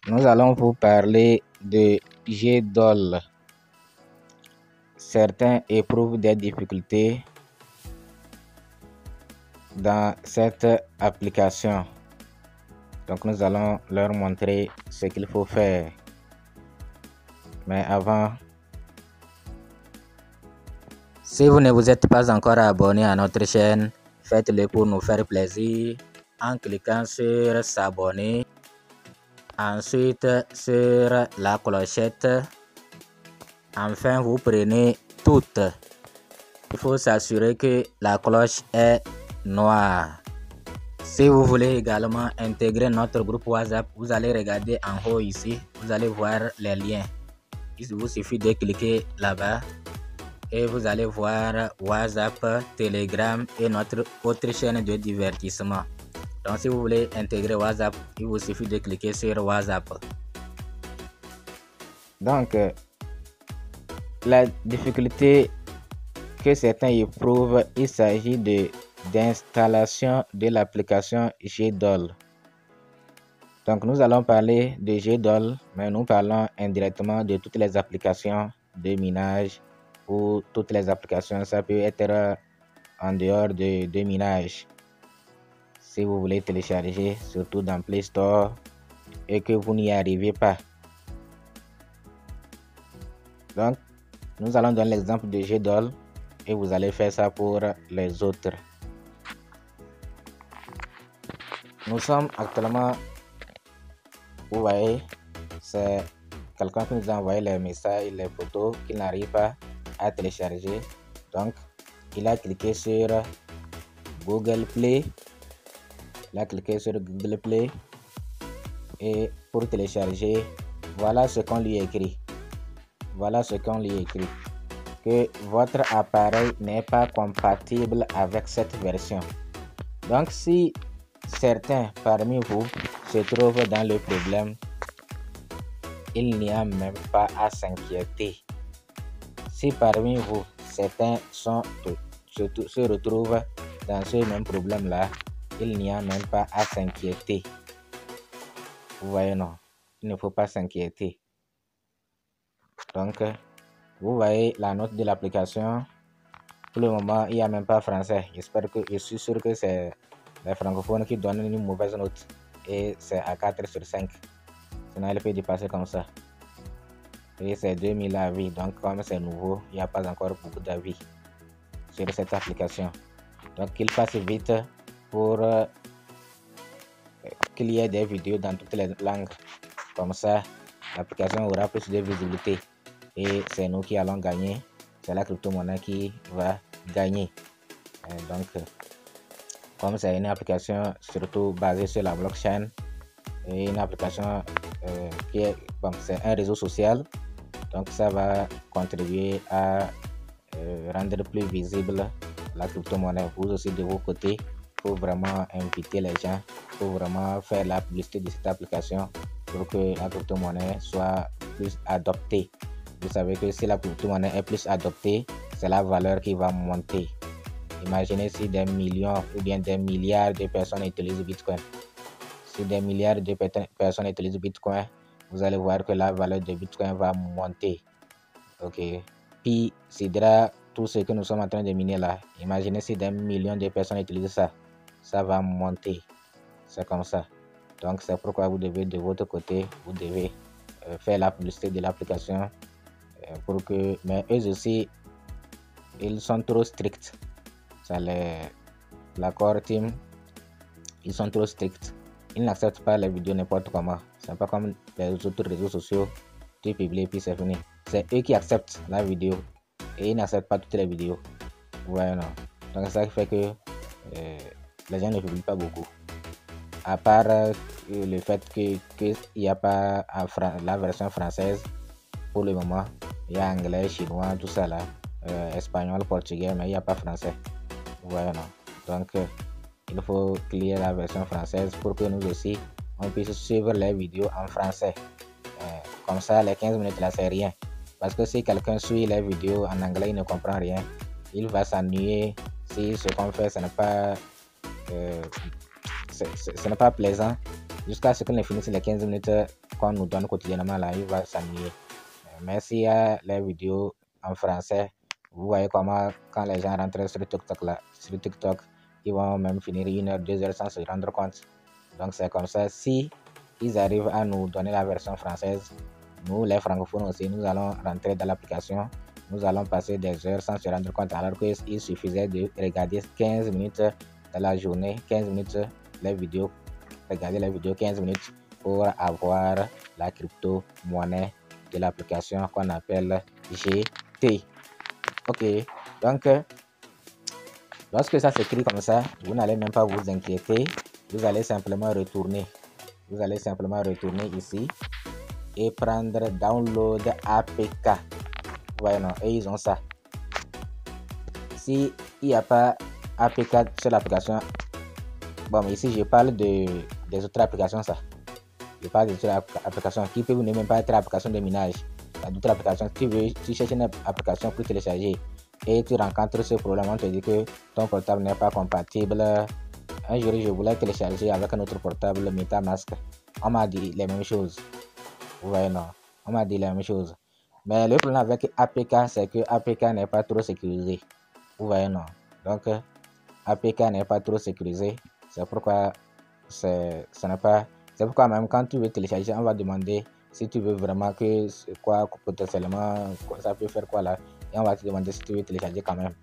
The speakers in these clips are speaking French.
Nous allons vous parler de GDOL. Certains éprouvent des difficultés dans cette application. Donc nous allons leur montrer ce qu'il faut faire. Mais avant, si vous ne vous êtes pas encore abonné à notre chaîne, faites-le pour nous faire plaisir en cliquant sur s'abonner. Ensuite sur la clochette. Enfin, vous prenez toutes. Il faut s'assurer que la cloche est noire. Si vous voulez également intégrer notre groupe WhatsApp, vous allez regarder en haut ici. Vous allez voir les liens. Il vous suffit de cliquer là-bas et vous allez voir WhatsApp, Telegram et notre autre chaîne de divertissement. Donc si vous voulez intégrer WhatsApp, il vous suffit de cliquer sur WhatsApp. Donc la difficulté que certains éprouvent, il s'agit d'installation de l'application GDOL. Donc nous allons parler de GDOL, mais nous parlons indirectement de toutes les applications de minage ou toutes les applications. Ça peut être en dehors de minage. Si vous voulez télécharger, surtout dans Play Store, et que vous n'y arrivez pas. Donc, nous allons donner l'exemple de GDOL et vous allez faire ça pour les autres. Nous sommes actuellement, vous voyez, c'est quelqu'un qui nous a envoyé les messages, les photos qu'il n'arrive pas à télécharger. Donc, il a cliqué sur Google Play. Il a cliqué sur Google Play et pour télécharger, voilà ce qu'on lui écrit. Voilà ce qu'on lui écrit. Que votre appareil n'est pas compatible avec cette version. Donc, si certains parmi vous se trouvent dans le problème, il n'y a même pas à s'inquiéter. Si parmi vous, certains se retrouvent dans ce même problème-là, il n'y a même pas à s'inquiéter. Vous voyez, non, il ne faut pas s'inquiéter. Donc, vous voyez la note de l'application. Pour le moment, il n'y a même pas français. Je suis sûr que c'est les francophones qui donnent une mauvaise note. Et c'est à 4 sur 5. Sinon, elle peut dépasser comme ça. Et c'est 2000 avis. Donc, comme c'est nouveau, il n'y a pas encore beaucoup d'avis sur cette application. Donc, qu'il fasse vite pour qu'il y ait des vidéos dans toutes les langues. Comme ça, l'application aura plus de visibilité. Et c'est nous qui allons gagner. C'est la crypto-monnaie qui va gagner. Donc, comme c'est une application surtout basée sur la blockchain, et une application qui est, bon, c'est un réseau social, donc ça va contribuer à rendre plus visible la crypto-monnaie. Vous aussi de vos côtés, il faut vraiment inviter les gens, il faut vraiment faire la publicité de cette application pour que la crypto-monnaie soit plus adoptée. Vous savez que si la crypto-monnaie est plus adoptée, c'est la valeur qui va monter. Imaginez si des millions ou bien des milliards de personnes utilisent Bitcoin. Si des milliards de personnes utilisent Bitcoin, vous allez voir que la valeur de Bitcoin va monter. Ok. Puis, c'est tout ce que nous sommes en train de miner là. Imaginez si des millions de personnes utilisent ça. Ça va monter. C'est comme ça. Donc, c'est pourquoi vous devez, de votre côté, vous devez faire la publicité de l'application. Pour que, mais eux aussi, ils sont trop stricts. La core team, ils sont trop stricts. Ils n'acceptent pas les vidéos n'importe comment. C'est pas comme les autres réseaux sociaux. Tu publies puis c'est fini. C'est eux qui acceptent la vidéo et ils n'acceptent pas toutes les vidéos. Ouais, non. Donc c'est ça qui fait que les gens ne publient pas beaucoup. À part le fait qu'il n'y a pas la version française pour le moment. Il y a anglais, chinois, tout ça là, espagnol, portugais, mais il n'y a pas français. Ouais, non. Donc, il faut qu'il y ait la version française pour que nous aussi, on puisse suivre les vidéos en français. Comme ça, les 15 minutes là, c'est rien. Parce que si quelqu'un suit les vidéos en anglais, il ne comprend rien. Il va s'ennuyer si ce qu'on fait, ce n'est pas plaisant. Jusqu'à ce qu'on finisse les 15 minutes qu'on nous donne quotidiennement là, il va s'ennuyer. Mais s'il y a les vidéos en français, vous voyez comment quand les gens rentrent sur TikTok, ils vont même finir 1 heure, 2 heures sans se rendre compte. Donc c'est comme ça, si ils arrivent à nous donner la version française, nous les francophones aussi, nous allons rentrer dans l'application, nous allons passer des heures sans se rendre compte, alors qu'il suffisait de regarder 15 minutes dans la journée, 15 minutes les vidéos, regarder les vidéos 15 minutes pour avoir la crypto-monnaie de l'application qu'on appelle GT. Ok, donc lorsque ça s'écrit comme ça, vous n'allez même pas vous inquiéter, vous allez simplement retourner. Vous allez simplement retourner ici et prendre Download APK. Vous voyez, non? Et ils ont ça. Si il n'y a pas APK sur l'application, bon, mais ici je parle des autres applications, ça. Je parle des autres applications qui peuvent ne même pas être application de minage. Il y a d'autres applications. Tu cherches une application pour télécharger et tu rencontres ce problème, on te dit que ton portable n'est pas compatible. Un jour, je voulais télécharger avec un autre portable MetaMask. On m'a dit les mêmes choses. Vous voyez, non? On m'a dit les mêmes choses. Mais le problème avec APK, c'est que APK n'est pas trop sécurisé. Vous voyez, non? Donc, APK n'est pas trop sécurisé. C'est pourquoi c'est pourquoi même quand tu veux télécharger, on va demander si tu veux vraiment que quoi potentiellement ça peut faire quoi là. Et on va te demander si tu veux télécharger quand même.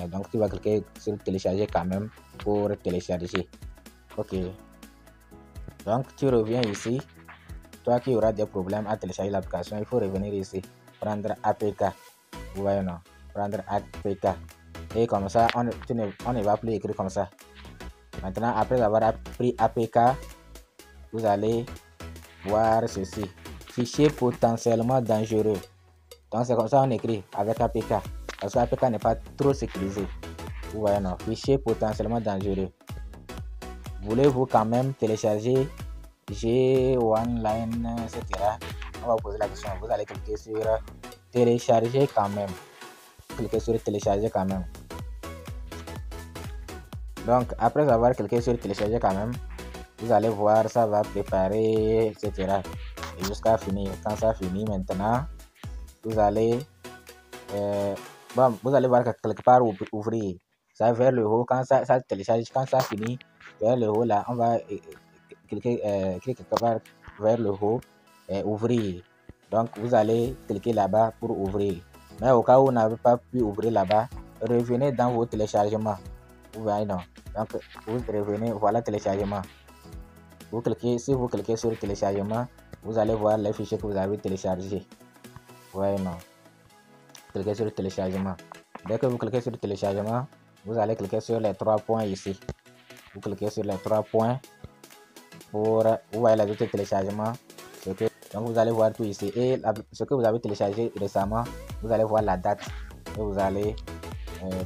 Donc tu vas cliquer sur télécharger quand même pour télécharger. Ok. Donc tu reviens ici. Toi qui auras des problèmes à télécharger l'application, il faut revenir ici, prendre APK. Vous voyez, non? Prendre APK. Et comme ça, on ne va plus écrire comme ça. Maintenant, après avoir pris APK, vous allez voir ceci. Fichier potentiellement dangereux. Donc c'est comme ça on écrit avec APK. Parce que APK n'est pas trop sécurisé. Vous voyez, non? Fichier potentiellement dangereux. Voulez-vous quand même télécharger G-Online, etc. On va vous poser la question. Vous allez cliquer sur télécharger quand même. Cliquez sur télécharger quand même. Donc après avoir cliqué sur télécharger quand même, vous allez voir ça va préparer, etc. Et jusqu'à finir. Quand ça finit maintenant, vous allez vous allez voir que quelque part ouvrir. Ça vers le haut. Quand ça télécharge, quand ça finit, vers le haut là, on va cliquer quelque part vers le haut et ouvrir. Donc vous allez cliquer là-bas pour ouvrir. Mais au cas où vous n'avez pas pu ouvrir là-bas, revenez dans vos téléchargements. Vous voyez, non? Donc vous revenez, voilà téléchargement. Si vous cliquez sur téléchargement, vous allez voir les fichiers que vous avez téléchargés. Vous voyez, non? Cliquez sur téléchargement. Dès que vous cliquez sur téléchargement, vous allez cliquer sur les 3 points ici. Vous cliquez sur les 3 points pour vous voyez les autres téléchargements. Donc vous allez voir tout ici. Et ce que vous avez téléchargé récemment, vous allez voir la date. Et vous allez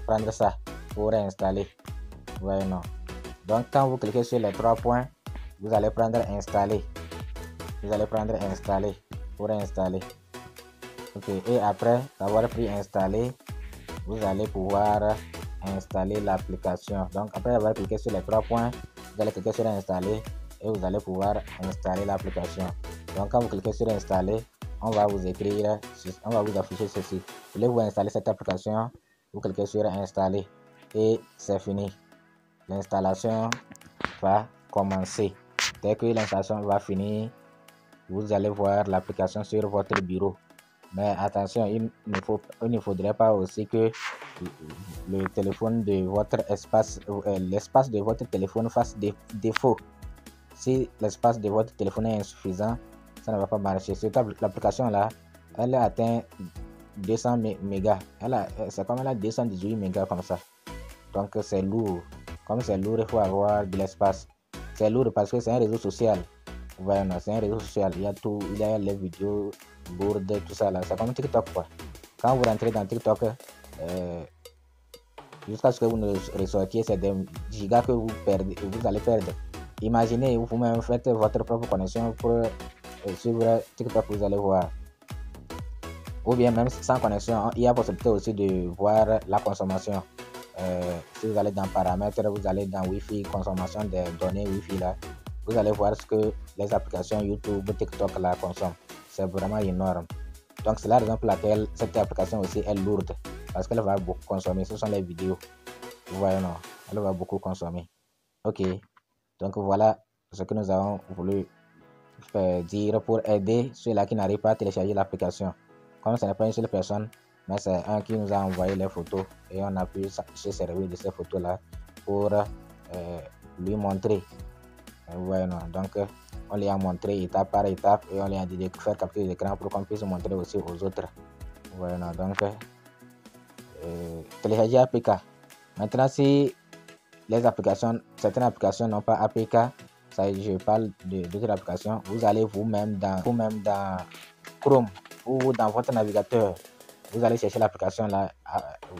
prendre ça pour installer. Vous voyez, non? Donc quand vous cliquez sur les 3 points, vous allez prendre installer. Vous allez prendre installer pour installer. Ok, et après avoir pris installer, vous allez pouvoir installer l'application. Donc après avoir cliqué sur les 3 points, vous allez cliquer sur installer et vous allez pouvoir installer l'application. Donc quand vous cliquez sur installer, on va vous écrire, on va vous afficher ceci. Voulez-vous installer cette application? Vous cliquez sur installer et c'est fini. L'installation va commencer. Dès que l'installation va finir, vous allez voir l'application sur votre bureau. Mais attention, il ne faudrait pas aussi que le téléphone de votre l'espace de votre téléphone fasse défaut. Si l'espace de votre téléphone est insuffisant, ça ne va pas marcher. Cette l'application là, elle atteint 200 mégas. C'est comme elle a 218 mégas comme ça. Donc c'est lourd. Comme c'est lourd, il faut avoir de l'espace. C'est lourd parce que c'est un réseau social. Vous voyez, non, c'est un réseau social. Il y a tout, il y a les vidéos lourdes, tout ça là. C'est comme TikTok quoi. Quand vous rentrez dans TikTok, jusqu'à ce que vous ne ressortiez, c'est des gigas que vous allez perdre. Imaginez, vous-même faites votre propre connexion pour suivre TikTok, vous allez voir. Ou bien même sans connexion, il y a possibilité aussi de voir la consommation. Si vous allez dans paramètres, vous allez dans Wi-Fi, consommation des données Wi-Fi là. vous allez voir ce que les applications YouTube, TikTok là consomment. C'est vraiment énorme. Donc c'est la raison pour laquelle cette application aussi est lourde, parce qu'elle va beaucoup consommer. Ce sont les vidéos. Vous voyez, non? Elle va beaucoup consommer. Ok. Donc voilà ce que nous avons voulu dire pour aider ceux-là qui n'arrivent pas à télécharger l'application. Comme ce n'est pas une seule personne, mais c'est un qui nous a envoyé les photos et on a pu se servir de ces photos-là pour lui montrer. Vous voyez, non? Donc on lui a montré étape par étape et on lui a dit de faire capture d'écran pour qu'on puisse montrer aussi aux autres. Vous voyez, non? Donc télécharger APK. Maintenant, si les applications, certaines applications n'ont pas APK, ça, je parle d'autres applications, vous allez vous-même dans Chrome ou dans votre navigateur, vous allez chercher l'application là,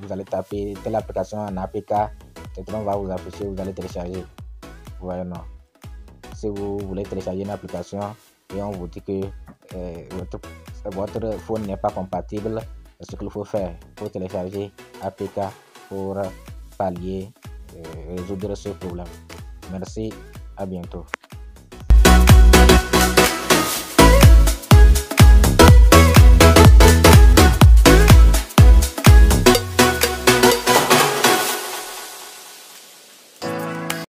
vous allez taper telle application en APK, on va vous afficher, vous allez télécharger. Vous voyez, non? Si vous voulez télécharger une application et on vous dit que votre phone n'est pas compatible, ce qu'il faut faire, il faut télécharger APK pour pallier, résoudre ce problème. Merci, à bientôt.